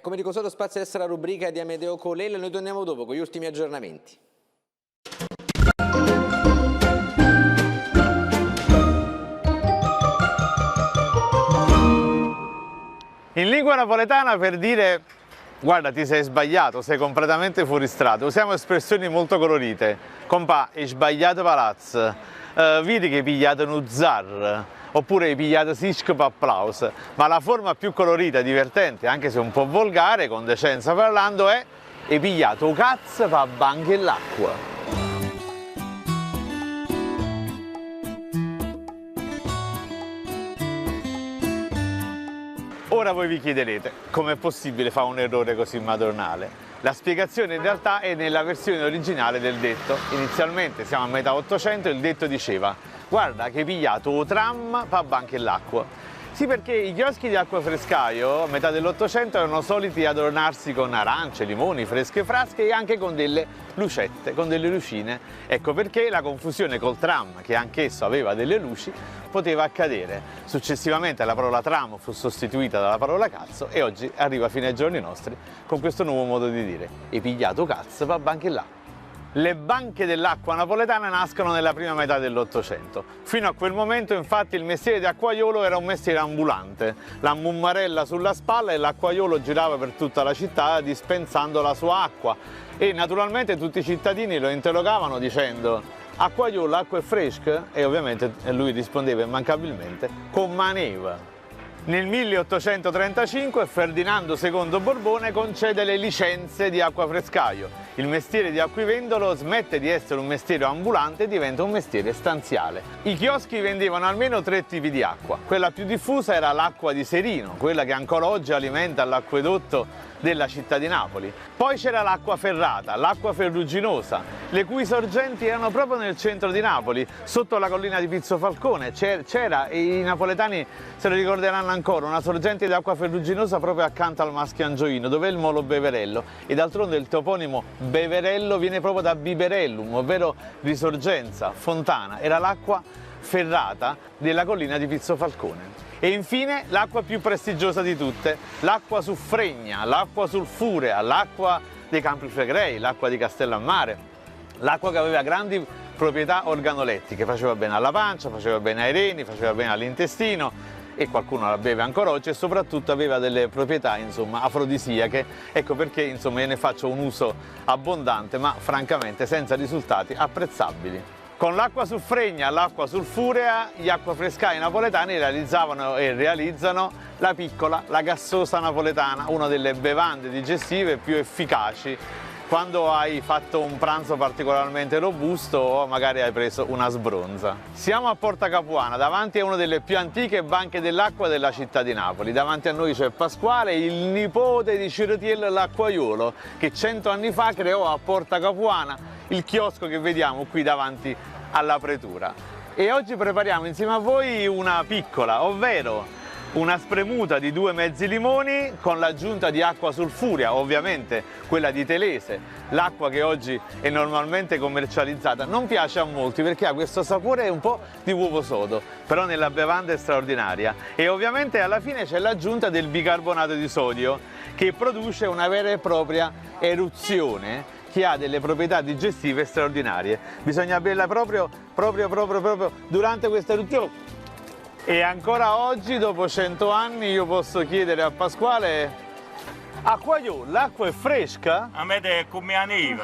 Come dico solo spazio adesso la rubrica di Amedeo Colella, noi torniamo dopo con gli ultimi aggiornamenti. In lingua napoletana per dire guarda ti sei sbagliato, sei completamente fuori strada, usiamo espressioni molto colorite. Compà, hai sbagliato palazzo, vedi che hai pigliato un zar, oppure hai pigliato sisc per applauso. Ma la forma più colorita, divertente, anche se un po' volgare, con decenza parlando, è hai pigliato un cazzo per banche l'acqua. Ora voi vi chiederete com'è possibile fare un errore così madornale. La spiegazione in realtà è nella versione originale del detto. Inizialmente, siamo a metà 800, il detto diceva guarda che hai pigliato un tram per banche l'acqua. Sì, perché i chioschi di acquafrescaio a metà dell'800 erano soliti adornarsi con arance, limoni, fresche frasche e anche con delle lucette, con delle lucine. Ecco perché la confusione col tram, che anch'esso aveva delle luci, poteva accadere. Successivamente la parola tram fu sostituita dalla parola cazzo e oggi arriva fino ai giorni nostri con questo nuovo modo di dire. Hai pigliato cazzo per banche là. Le banche dell'acqua napoletana nascono nella prima metà dell'Ottocento. Fino a quel momento, infatti, il mestiere di acquaiolo era un mestiere ambulante. La mummarella sulla spalla e l'acquaiolo girava per tutta la città dispensando la sua acqua. E naturalmente tutti i cittadini lo interrogavano dicendo acquaiolo, acqua è fresca? E ovviamente lui rispondeva immancabilmente con maneva. Nel 1835 Ferdinando II Borbone concede le licenze di acquafrescaio. Il mestiere di acquivendolo smette di essere un mestiere ambulante e diventa un mestiere stanziale. I chioschi vendevano almeno 3 tipi di acqua. Quella più diffusa era l'acqua di Serino, quella che ancora oggi alimenta l'acquedotto della città di Napoli. Poi c'era l'acqua ferrata, l'acqua ferruginosa, le cui sorgenti erano proprio nel centro di Napoli, sotto la collina di Pizzo Falcone. C'era, e i napoletani se lo ricorderanno ancora, una sorgente di acqua ferruginosa proprio accanto al Maschio Angioino, dove è il molo Beverello. E d'altronde il toponimo Beverello viene proprio da Biberellum, ovvero risorgenza, fontana. Era l'acqua ferrata della collina di Pizzo Falcone. E infine l'acqua più prestigiosa di tutte, l'acqua suffregna, l'acqua sulfurea, l'acqua dei Campi Flegrei, l'acqua di Castellammare, l'acqua che aveva grandi proprietà organolettiche, faceva bene alla pancia, faceva bene ai reni, faceva bene all'intestino e qualcuno la beve ancora oggi e soprattutto aveva delle proprietà afrodisiache. Ecco perché io ne faccio un uso abbondante ma francamente senza risultati apprezzabili. Con l'acqua suffregna, l'acqua sulfurea, gli acquafrescai napoletani realizzavano e realizzano la piccola, la gassosa napoletana, una delle bevande digestive più efficaci quando hai fatto un pranzo particolarmente robusto o magari hai preso una sbronza. Siamo a Porta Capuana, davanti a una delle più antiche banche dell'acqua della città di Napoli. Davanti a noi c'è Pasquale, il nipote di Ciritiello l'acquaiolo, che 100 anni fa creò a Porta Capuana il chiosco che vediamo qui davanti alla pretura. E oggi prepariamo insieme a voi una piccola, ovvero una spremuta di 2 mezzi limoni con l'aggiunta di acqua sulfurea, ovviamente quella di Telese, l'acqua che oggi è normalmente commercializzata. Non piace a molti perché ha questo sapore un po' di uovo sodo, però nella bevanda è straordinaria. E ovviamente alla fine c'è l'aggiunta del bicarbonato di sodio che produce una vera e propria eruzione che ha delle proprietà digestive straordinarie. Bisogna berla proprio durante questa eruzione. E ancora oggi, dopo 100 anni, io posso chiedere a Pasquale: acquaiolo, l'acqua è fresca? A me è come a neve.